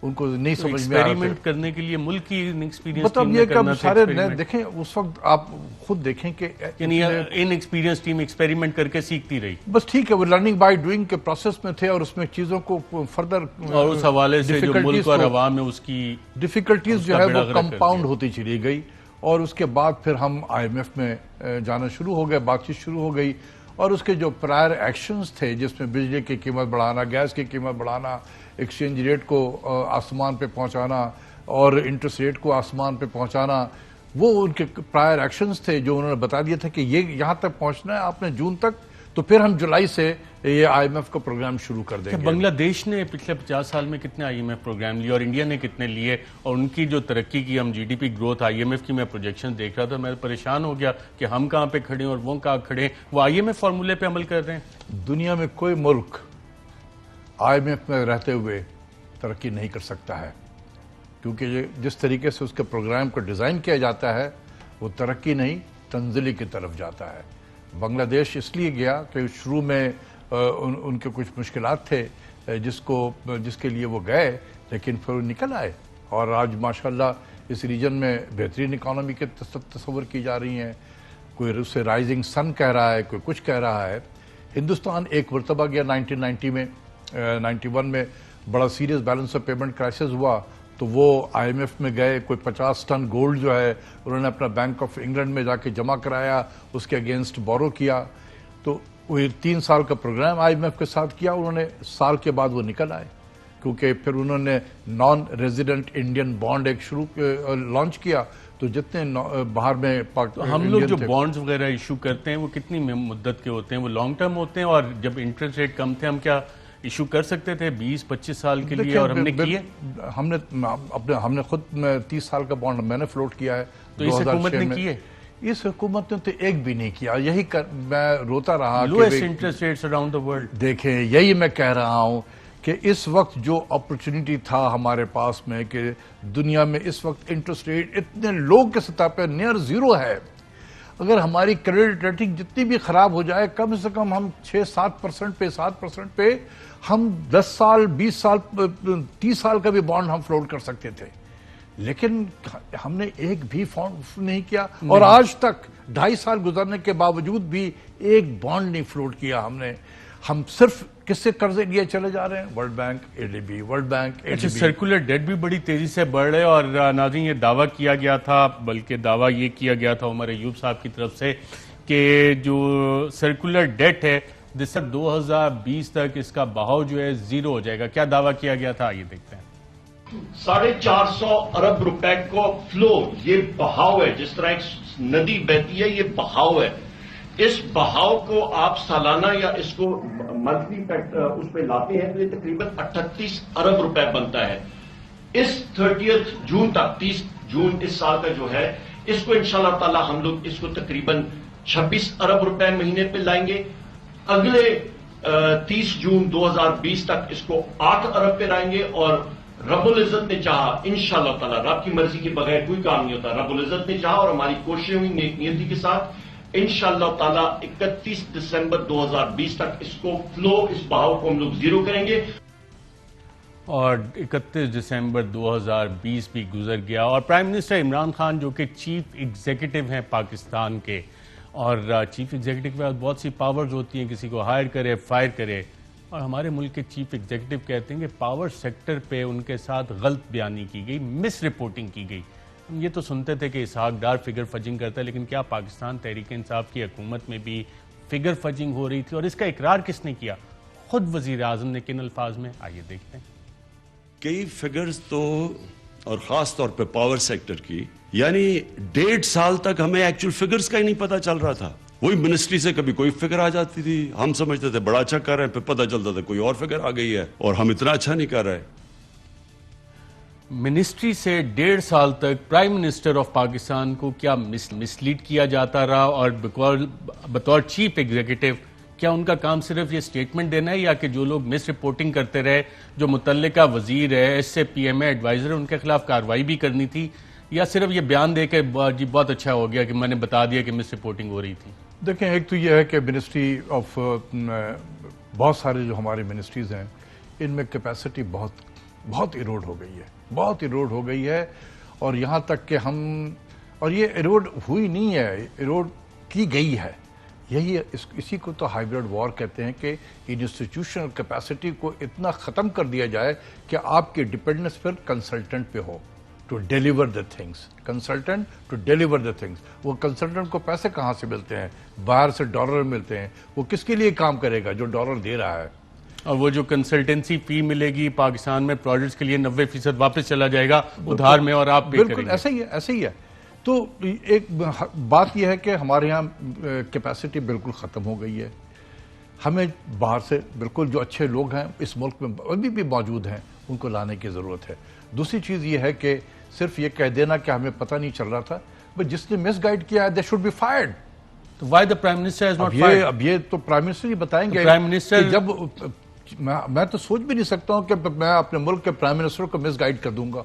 ان کو نہیں سمجھ میں آ رہا ایکسپیریمنٹ کرنے کے لیے ملک کی ایکسپیرینس مطلب یہ کہ اب سارے دیکھیں اس وقت آپ خود دیکھیں کہ یعنی ان ایکسپیرینس ٹیم ایکسپیریمنٹ کر کے سیکھتی رہی. بس ٹھیک ہے, وہ لرننگ بائی ڈوئنگ کے پروسیس میں تھے, اور اس میں چیزوں کو فردر, اور اس حوالے سے جو ملک اور عوام ہے اس کی ڈیفیکلٹیز جو ہے وہ کمپاؤنڈ ہوتی چلی گئی. اور اس کے بعد پھر ہم IMF میں جانا شروع ہو گئے, بات چیت شروع ہو گئی, اور اس کے جو پرائر ایکشنز تھے جس میں بجلی کی قیمت بڑھانا, گیس کی قیمت بڑھانا, ایکسچینج ریٹ کو آسمان پہ پہنچانا اور انٹرسٹ ریٹ کو آسمان پہ پہنچانا, وہ ان کے پرائر ایکشنز تھے جو انہوں نے بتا دیا تھا کہ یہ یہاں تک پہنچنا ہے آپ نے جون تک, تو پھر ہم جولائی سے یہ IMF کا پروگرام شروع کر دیں گے. بنگلہ دیش نے پچھلے 50 سال میں کتنے IMF پروگرام لیے اور انڈیا نے کتنے لیے, اور ان کی جو ترقی کی ہم GDP گروتھ IMF کی میں پروجیکشن دیکھ رہا تھا, میں پریشان ہو گیا کہ ہم کہاں پہ کھڑے ہیں اور وہ کہاں کھڑے ہیں. وہ IMF فارمولے پہ عمل کر رہے ہیں. دنیا میں کوئی ملک IMF میں رہتے ہوئے ترقی نہیں کر سکتا ہے, کیونکہ جس طریقے سے اس کے پروگرام کو ڈیزائن کیا جاتا ہے وہ ترقی نہیں تنزلی کی طرف جاتا ہے. بنگلہ دیش اس لیے گیا کہ شروع میں ان کے کچھ مشکلات تھے جس کے لیے وہ گئے, لیکن پھر وہ نکل آئے, اور آج ماشاءاللہ اس ریجن میں بہترین اکانومی کے تصور کی جا رہی ہیں. کوئی اسے رائزنگ سن کہہ رہا ہے, کوئی کچھ کہہ رہا ہے. ہندوستان ایک مرتبہ گیا 1990 میں 91 میں بڑا serious balance of payment crisis ہوا تو وہ آئی ایم ایف میں گئے, کوئی 50 ٹن گولڈ جو ہے انہوں نے اپنا بینک آف انگلینڈ میں جا کے جمع کرایا, اس کے اگینسٹ بورو کیا, تو وہ 3 سال کا پروگرام آئی ایم ایف کے ساتھ کیا. انہوں نے سال کے بعد وہ نکل آئے کیونکہ پھر انہوں نے نان ریزیڈنٹ انڈین بانڈ ایک لانچ کیا, تو جتنے باہر میں ہم لوگ جو بانڈز وغیرہ ایشو کرتے ہیں وہ کتنی مدت کے ہوتے ہیں؟ وہ لانگ ٹرم ہوتے ہیں, اور جب انٹرسٹ ریٹ کم تھے ہم کیا ایشو کر سکتے تھے 20-25 سال کے لیے, اور ہم نے کیے؟ ہم نے خود 30 سال کا بانڈ میں نے فلوٹ کیا ہے. تو اس حکومت نے کیے؟ اس حکومت نے تو ایک بھی نہیں کیا. یہی میں روتا رہا lowest interest rates around the world. دیکھیں یہی میں کہہ رہا ہوں کہ اس وقت جو اپرچونٹی تھا ہمارے پاس میں کہ دنیا میں اس وقت انٹرسٹ ریٹ اتنے لوگ کے سطح پہ نیئر زیرو ہے. اگر ہماری کریڈٹ ریٹنگ جتنی بھی خراب ہو جائے کم سے کم ہم 6-7% پہ 7% پہ ہم 10 سال 20 سال 30 سال کا بھی بانڈ ہم فلوٹ کر سکتے تھے, لیکن ہم نے ایک بھی فنڈ نہیں کیا. اور آج تک 2.5 سال گزرنے کے باوجود بھی ایک بانڈ نہیں فلوٹ کیا ہم نے. ہم صرف کس سے قرضے لیے چلے جا رہے ہیں؟ ورلڈ بینک, اے ڈی بی, ورلڈ بینک, اے ڈی بی. سرکولر ڈیٹ بھی بڑی تیزی سے بڑھ رہے, اور ناظرین یہ دعویٰ کیا گیا تھا, بلکہ دعویٰ یہ کیا گیا تھا عمر ایوب صاحب کی طرف سے کہ جو سرکولر ڈیٹ ہے دسمبر 2020 تک اس کا بہاؤ جو ہے زیرو ہو جائے گا. کیا دعویٰ کیا گیا تھا یہ دیکھتے ہیں. 450 ارب روپے کو فلو, یہ بہاؤ ہے. جس طرح ایک ندی بہتی ہے یہ بہاؤ ہے. اس بہاؤ کو آپ سالانہ یا اس کو منتھلی اس پہ لاتے ہیں تو یہ تقریباً 38 ارب روپے بنتا ہے. اس 30 جون تک 30 جون اس سال کا جو ہے اس کو انشاءاللہ تعالی ہم لوگ اس کو تقریباً 26 ارب روپے مہینے پہ لائیں گے. اگلے 30 جون 2020 تک اس کو 8 ارب پہ لائیں گے, اور رب العزت نے چاہا انشاءاللہ تعالی, رب کی مرضی کے بغیر کوئی کام نہیں ہوتا, رب العزت نے چاہا اور ہماری کوششیں ہوئی نیک نیتی کے ساتھ انشاءاللہ تعالی 31 دسمبر 2020 تک اس کو فلو, اس بہاؤ کو ہم لوگ زیرو کریں گے. اور 31 دسمبر 2020 بھی گزر گیا, اور پرائم منسٹر عمران خان جو کہ چیف ایگزیکٹو ہیں پاکستان کے, اور چیف ایگزیکٹو کے پاس بہت سی پاورز ہوتی ہیں, کسی کو ہائر کرے فائر کرے, اور ہمارے ملک کے چیف ایگزیکٹو کہتے ہیں کہ پاور سیکٹر پہ ان کے ساتھ غلط بیانی کی گئی, مس رپورٹنگ کی گئی. ہم یہ تو سنتے تھے کہ اسحاق ڈار فگر فجنگ کرتا ہے, لیکن کیا پاکستان تحریک انصاف کی حکومت میں بھی فگر فجنگ ہو رہی تھی, اور اس کا اقرار کس نے کیا؟ خود وزیر اعظم نے کن الفاظ میں, آئیے دیکھتے ہیں. کئی فگرز تو, اور خاص طور پہ پاور سیکٹر کی, یعنی 1.5 سال تک ہمیں ایکچوئل فگرز کا ہی نہیں پتا چل رہا تھا. وہی منسٹری سے کبھی کوئی فگر آ جاتی تھی, ہم سمجھتے تھے بڑا اچھا کر رہے ہیں, پھر پتہ چلتا تھا کوئی اور فگر آ گئی ہے اور ہم اتنا اچھا نہیں کر رہے. منسٹری سے 1.5 سال تک پرائم منسٹر آف پاکستان کو کیا مسلیڈ کیا جاتا رہا, اور بطور چیف ایگزیکٹو کیا ان کا کام صرف یہ سٹیٹمنٹ دینا ہے, یا کہ جو لوگ مس رپورٹنگ کرتے رہے, جو متعلقہ وزیر ہے, ایس سے پی ایم اے ایڈوائزر ہے, ان کے خلاف کارروائی بھی کرنی تھی, یا صرف یہ بیان دے کے جی بہت اچھا ہو گیا کہ میں نے بتا دیا کہ مس رپورٹنگ ہو رہی تھی؟ دیکھیں ایک تو یہ ہے کہ منسٹری آف بہت سارے جو ہماری منسٹریز ہیں ان میں کیپیسٹی بہت ایروڈ ہو گئی ہے, بہت ایروڈ ہو گئی ہے. اور یہاں تک کہ ہم, اور یہ ایروڈ ہوئی نہیں ہے, ایروڈ کی گئی ہے. یہی اسی کو تو ہائیبرڈ وار کہتے ہیں کہ انسٹیٹیوشنل کیپیسٹی کو اتنا ختم کر دیا جائے کہ آپ کی ڈپینڈنس پھر کنسلٹنٹ پہ ہو to deliver the things, consultant to deliver the things. وہ کنسلٹنٹ کو پیسے کہاں سے ملتے ہیں؟ باہر سے ڈالر ملتے ہیں. وہ کس کے لیے کام کرے گا؟ جو ڈالر دے رہا ہے. اور وہ جو کنسلٹنسی فی ملے گی پاکستان میں پروجیکٹس کے لیے 90% واپس چلا جائے گا ادھار میں, اور آپ پے کریں گے. بالکل ایسا ہی ہے, ایسا ہی ہے. تو ایک بات یہ ہے کہ ہمارے یہاں کیپیسٹی بالکل ختم ہو گئی ہے. ہمیں باہر سے بالکل جو اچھے لوگ ہیں اس ملک میں ابھی بھی موجود ہیں ان کو لانے کی ضرورت ہے. دوسری چیز یہ ہے کہ صرف یہ کہہ دینا کہ ہمیں پتہ نہیں چل رہا تھا, بٹ جس نے مس گائیڈ کیا ہے دے شوڈ بی فائرڈ. تو why the prime minister is not fired? اب یہ تو پرائم منسٹر ہی بتائیں گے. پرائم منسٹر جب میں تو سوچ بھی نہیں سکتا ہوں کہ میں اپنے ملک کے پرائم منسٹر کو مس گائیڈ کر دوں گا.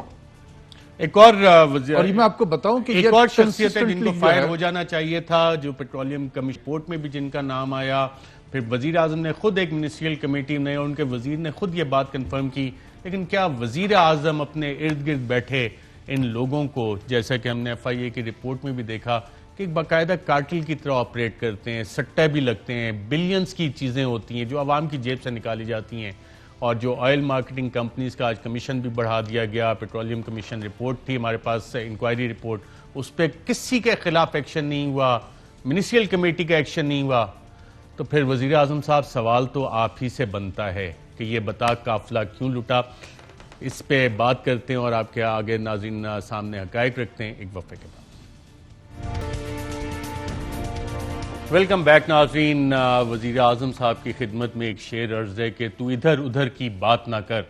ایک اور وزیر, اور یہ میں آپ کو بتاؤں کہ ایک اور شخصیت ہے جن کو فائر ہو جانا چاہیے تھا, جو پیٹرولیم کمیشن رپورٹ میں بھی جن کا نام آیا, پھر وزیر اعظم نے خود ایک منسٹریل کمیٹی نے, ان کے وزیر نے خود یہ بات کنفرم کی. لیکن کیا وزیر اعظم اپنے ارد گرد بیٹھے ان لوگوں کو, جیسا کہ ہم نے ایف آئی اے کی رپورٹ میں بھی دیکھا کہ ایک باقاعدہ کارٹل کی طرح آپریٹ کرتے ہیں, سٹے بھی لگتے ہیں, بلینز کی چیزیں ہوتی ہیں جو عوام کی جیب سے نکالی جاتی ہیں. اور جو آئل مارکیٹنگ کمپنیز کا آج کمیشن بھی بڑھا دیا گیا, پیٹرولیم کمیشن رپورٹ تھی ہمارے پاس, انکوائری رپورٹ, اس پہ کسی کے خلاف ایکشن نہیں ہوا, منسٹریل کمیٹی کا ایکشن نہیں ہوا. تو پھر وزیر اعظم صاحب سوال تو آپ ہی سے بنتا ہے کہ یہ بتا قافلہ کیوں لٹا. اس پہ بات کرتے ہیں اور آپ کے آگے ناظرین سامنے حقائق رکھتے ہیں ایک وقفے کے بعد. ویلکم بیک ناظرین. وزیر اعظم صاحب کی خدمت میں ایک شعر عرض ہے کہ تو ادھر ادھر کی بات نہ کر,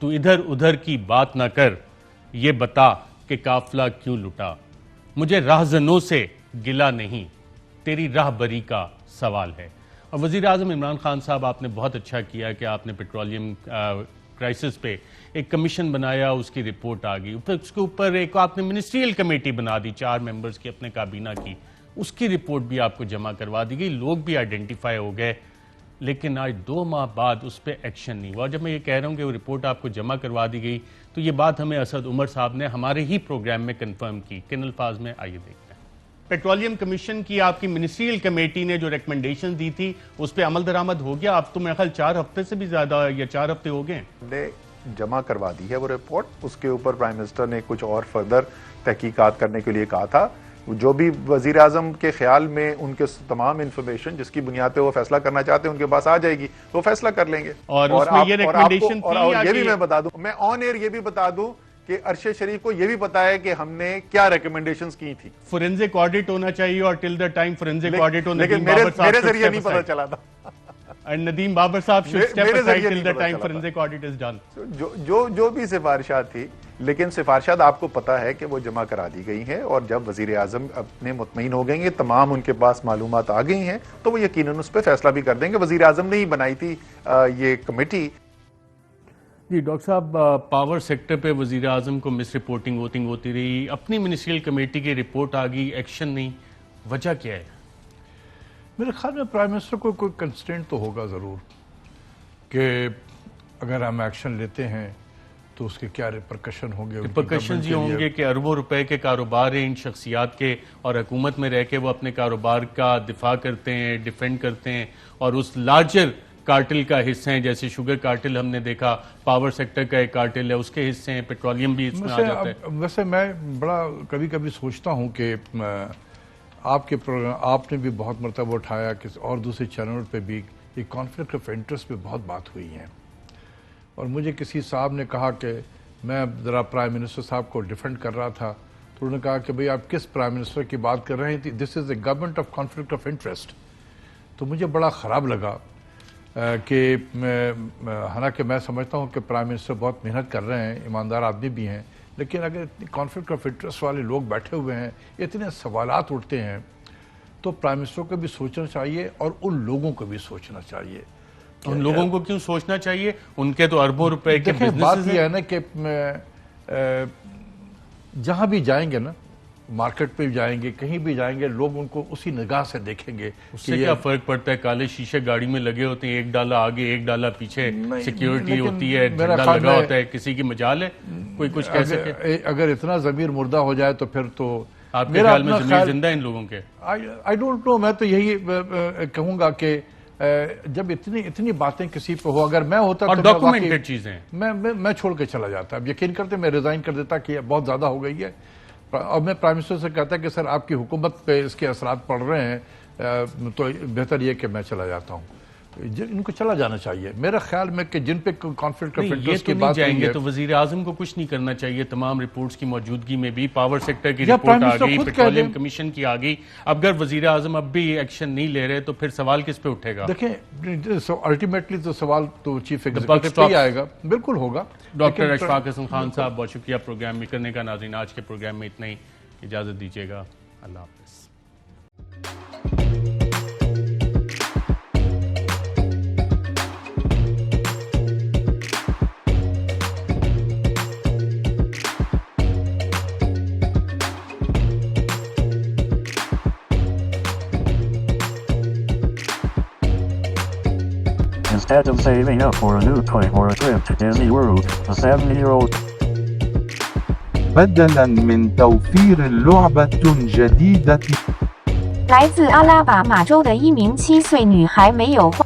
تو ادھر ادھر کی بات نہ کر, یہ بتا کہ قافلہ کیوں لٹا. مجھے راہزنوں سے گلہ نہیں, تیری راہبری کا سوال ہے. اور وزیر اعظم عمران خان صاحب, آپ نے بہت اچھا کیا کہ آپ نے پیٹرولیم کرائسس پہ ایک کمیشن بنایا, اس کی رپورٹ آ گئی, پھر اس کے اوپر ایک آپ نے منسٹریل کمیٹی بنا دی 4 ممبرز کی اپنے کابینہ کی, اس کی رپورٹ بھی آپ کو جمع کروا دی گئی, لوگ بھی آئیڈینٹیفائی ہو گئے. لیکن آج 2 ماہ بعد اس پہ ایکشن نہیں ہوا. جب میں یہ کہہ رہا ہوں کہ وہ رپورٹ آپ کو جمع کروا دی گئی, تو یہ بات ہمیں اسد عمر صاحب نے ہمارے ہی پروگرام میں کنفرم کی. کن الفاظ میں, آئیے دیکھتے ہیں. پیٹرولیم کمیشن کی آپ کی منسٹریل کمیٹی نے جو ریکمنڈیشن دی تھی اس پہ عمل درآمد ہو گیا. اب تو میرے خیال 4 ہفتے سے بھی زیادہ یا 4 ہفتے ہو گئے نے جمع کروا دی ہے وہ رپورٹ. اس کے اوپر پرائم منسٹر نے کچھ اور فردر تحقیقات کرنے کے لیے کہا تھا. جو بھی وزیر اعظم کے خیال میں ان کے تمام انفارمیشن جس کی بنیاد پہ وہ فیصلہ کرنا چاہتے ہیں ان کے پاس آ جائے گی, وہ فیصلہ کر لیں گے. اور اس میں یہ ریکمنڈیشن تھی, اور یہ بھی میں بتا دوں, میں آن ایئر یہ بھی بتا دوں کہ ارشد شریف کو یہ بھی پتا ہے کہ ہم نے کیا ریکمنڈیشنز کی تھی. فورینزک آڈٹ ہونا چاہیے, اور ٹل دا ٹائم فورینزک آڈٹ ہونا, لیکن میرے ذریعے نہیں پتا چلا تھا. ندیم بابر صاحب should step aside till the time forensic audit is done. جو بھی سفارشات تھی, لیکن سفارشات آپ کو پتا ہے کہ وہ جمع کرا دی گئی ہیں, اور جب وزیر اعظم اپنے مطمئن ہو گئیں گے, تمام ان کے پاس معلومات آ گئی ہیں, تو وہ یقیناً اس پہ فیصلہ بھی کر دیں گے. وزیر اعظم نے ہی بنائی تھی یہ کمیٹی. جی ڈاکٹر صاحب, پاور سیکٹر پہ وزیر اعظم کو مس رپورٹنگ ہوتی رہی, اپنی منسٹریل کمیٹی کی رپورٹ آ گئی, ایکشن نہیں, وجہ کیا ہے؟ میرے خیال میں پرائم منسٹر کو کوئی کنسٹرینٹ تو ہوگا ضرور کہ اگر ہم ایکشن لیتے ہیں تو اس کے کیا ریپرکشن ہوں گے. ریپرکشنز یہ ہوں گے کہ اربوں روپے کے کاروبار ہیں ان شخصیات کے, اور حکومت میں رہ کے وہ اپنے کاروبار کا دفاع کرتے ہیں, ڈیفینڈ کرتے ہیں, اور اس لارجر کارٹل کا حصہ ہیں. جیسے شوگر کارٹل ہم نے دیکھا, پاور سیکٹر کا ایک کارٹل ہے, اس کے حصے ہیں, پیٹرولیم بھی اس میں آ جاتا ہے. ویسے میں بڑا کبھی سوچتا ہوں کہ آپ کے پروگرام آپ نے بھی بہت مرتبہ اٹھایا کہ اور دوسرے چینل پہ بھی یہ کانفلکٹ آف انٹرسٹ پہ بہت بات ہوئی ہے, اور مجھے کسی صاحب نے کہا کہ میں ذرا پرائم منسٹر صاحب کو ڈیفینڈ کر رہا تھا, تو انہوں نے کہا کہ بھئی آپ کس پرائم منسٹر کی بات کر رہے ہیں, this is a government of conflict of interest. تو مجھے بڑا خراب لگا کہ حالانکہ میں سمجھتا ہوں کہ پرائم منسٹر بہت محنت کر رہے ہیں, ایماندار آدمی بھی ہیں, لیکن اگر اتنی کانفلکٹ آف انٹرسٹ والے لوگ بیٹھے ہوئے ہیں, اتنے سوالات اٹھتے ہیں, تو پرائم منسٹر کو بھی سوچنا چاہیے اور ان لوگوں کو بھی سوچنا چاہیے. ان لوگوں کو کیوں سوچنا چاہیے؟ ان کے تو اربوں روپے کے بزنس. بات یہ ہے نا کہ جہاں بھی جائیں گے نا, مارکیٹ پہ جائیں گے, کہیں بھی جائیں گے, لوگ ان کو اسی نگاہ سے دیکھیں گے. اس سے کیا فرق پڑتا ہے؟ کالے شیشے گاڑی میں لگے ہوتے ہیں, 1 ڈالا آگے 1 ڈالا پیچھے, سیکیورٹی ہوتی ہے, جھنڈا لگا ہوتا ہے, کسی کی مجال ہے کوئی کچھ کہہ سکے؟ اگر اتنا ضمیر مردہ ہو جائے تو پھر تو آپ کے خیال میں ضمیر زندہ ہے ان لوگوں کے؟ I don't know. میں تو یہی کہوں گا کہ جب اتنی باتیں کسی پہ ہو, اگر میں ہوتا اور ڈاکومنٹڈ چیزیں میں چھوڑ کے چلا جاتا. اب یقین کرتے میں ریزائن کر دیتا کہ بہت زیادہ ہو گئی ہے, اور میں پرائم منسٹر سے کہتا کہ سر آپ کی حکومت پہ اس کے اثرات پڑ رہے ہیں, تو بہتر یہ کہ میں چلا جاتا ہوں. ان کو چلا جانا چاہیے میرا خیال میں کہ جن پہ کانفلکٹ آف انٹرسٹ کی بات جائیں گے تو وزیر اعظم کو کچھ نہیں کرنا چاہیے. تمام رپورٹس کی موجودگی میں بھی پاور سیکٹر کی رپورٹ آ گئی, پیٹرولیم کمیشن کی آ گئی. اگر وزیر اعظم اب بھی ایکشن نہیں لے رہے تو پھر سوال کس پہ اٹھے گا؟ دیکھیں الٹیمیٹلی تو سوال تو چیف ایگزیکٹو پہ ہی آئے گا. بالکل ہوگا. ڈاکٹر اشفاق حسن خان صاحب بہت شکریہ پروگرام میں کرنے کا. ناظرین آج کے پروگرام میں اتنا ہی, اجازت دیجیے گا, اللہ حافظ. Instead of saving up for a new toy or a trip to Disney World, the 70-year-old بدلا من توفير لعبة جديدة. 来自阿拉巴马州的一名7岁女孩没有花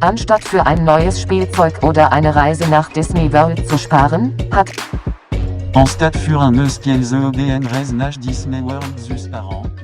Anstatt für ein neues Spielzeug oder eine Reise nach Disney World zu sparen, hat En stade für un eus qu'elles EODN reise nach Disney World zus par an.